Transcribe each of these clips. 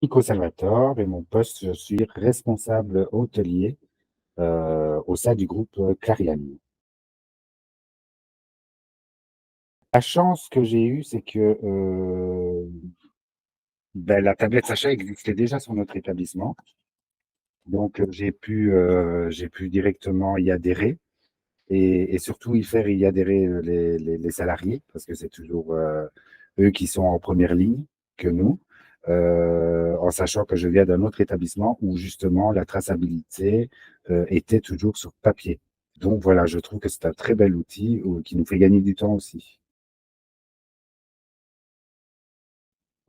Nico Salvatore et mon poste, je suis responsable hôtelier au sein du groupe Clariane. La chance que j'ai eue, c'est que la tablette Sacha existait déjà sur notre établissement. Donc, j'ai pu directement y adhérer et surtout y faire y adhérer les salariés parce que c'est toujours eux qui sont en première ligne que nous, en sachant que je viens d'un autre établissement où justement la traçabilité était toujours sur papier. Donc voilà, je trouve que c'est un très bel outil qui nous fait gagner du temps aussi.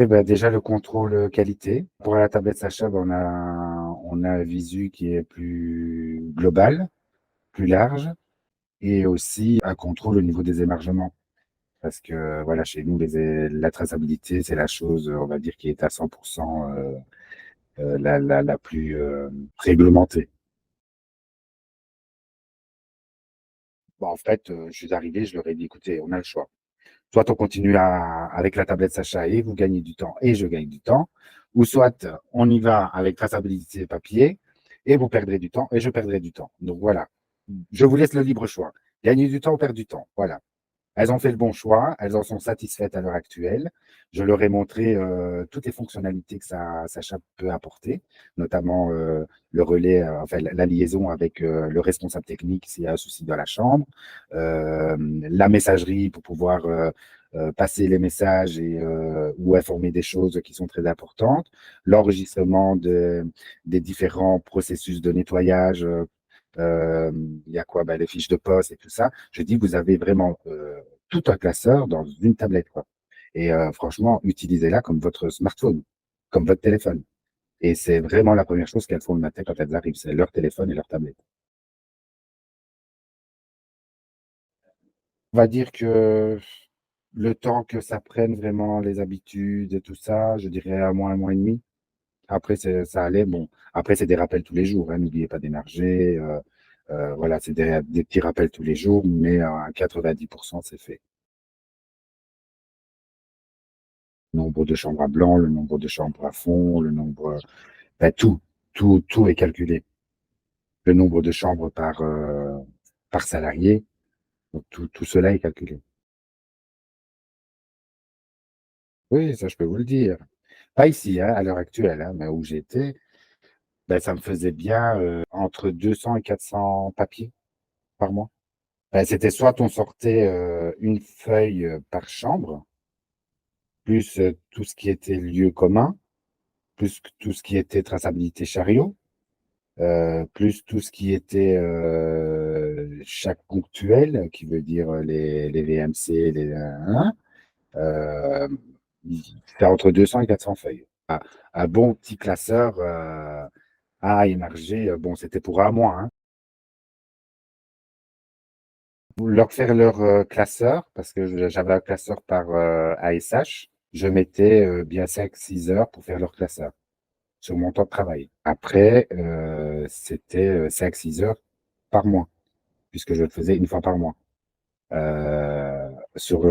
Eh ben, déjà le contrôle qualité. Pour la tablette Sacha, on a un visu qui est plus global, plus large, et aussi un contrôle au niveau des émargements. Parce que voilà, chez nous, la traçabilité, c'est la chose, on va dire, qui est à 100% la plus réglementée. Bon, en fait, je suis arrivé, je leur ai dit, écoutez, on a le choix. Soit on continue avec la tablette Sacha et vous gagnez du temps et je gagne du temps, ou soit on y va avec traçabilité papier et vous perdrez du temps et je perdrai du temps. Donc voilà, je vous laisse le libre choix. Gagner du temps ou perdre du temps. Voilà. Elles ont fait le bon choix, elles en sont satisfaites à l'heure actuelle. Je leur ai montré toutes les fonctionnalités que Sacha peut apporter, notamment le relais, enfin la liaison avec le responsable technique s'il y a un souci dans la chambre, la messagerie pour pouvoir passer les messages ou informer des choses qui sont très importantes, l'enregistrement des différents processus de nettoyage. Il y a quoi? Les fiches de poste et tout ça. Je dis, vous avez vraiment tout un classeur dans une tablette, quoi. Et franchement, utilisez-la comme votre smartphone, comme votre téléphone. Et c'est vraiment la première chose qu'elles font le matin quand elles arrivent, c'est leur téléphone et leur tablette. On va dire que le temps que ça prenne vraiment les habitudes et tout ça, je dirais un mois et demi. Après, ça allait. Bon, après, c'est des rappels tous les jours, hein. N'oubliez pas d'énerger. Voilà, c'est des petits rappels tous les jours, mais à 90%, c'est fait. Le nombre de chambres à blanc, le nombre de chambres à fond, le nombre, tout, tout est calculé. Le nombre de chambres par salarié, donc tout cela est calculé. Oui, ça, je peux vous le dire. Pas ici, hein, à l'heure actuelle, hein, mais où j'étais, ça me faisait bien entre 200 et 400 papiers par mois. C'était soit on sortait une feuille par chambre, plus tout ce qui était lieu commun, plus tout ce qui était traçabilité chariot, plus tout ce qui était chaque ponctuel, qui veut dire les VMC, euh, c'est entre 200 et 400 feuilles. Un bon petit classeur à émarger, bon, c'était pour un mois, hein. Leur faire leur classeur, parce que j'avais un classeur par ASH, je mettais bien 5 6 heures pour faire leur classeur sur mon temps de travail. Après, c'était 5 6 heures par mois, puisque je le faisais une fois par mois. Sur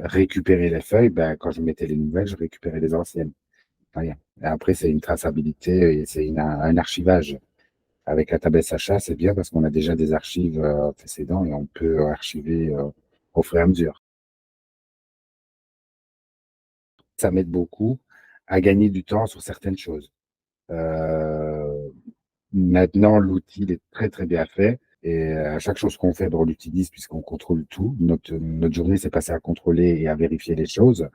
récupérer les feuilles, quand je mettais les nouvelles, je récupérais les anciennes. Rien. Et après, c'est une traçabilité et c'est un archivage. Avec la tablette Sacha, c'est bien parce qu'on a déjà des archives précédentes et on peut archiver au fur et à mesure. Ça m'aide beaucoup à gagner du temps sur certaines choses. Euh, Maintenant, l'outil il est très très bien fait et à chaque chose qu'on fait, on l'utilise puisqu'on contrôle tout. Notre journée, c'est passé à contrôler et à vérifier les choses.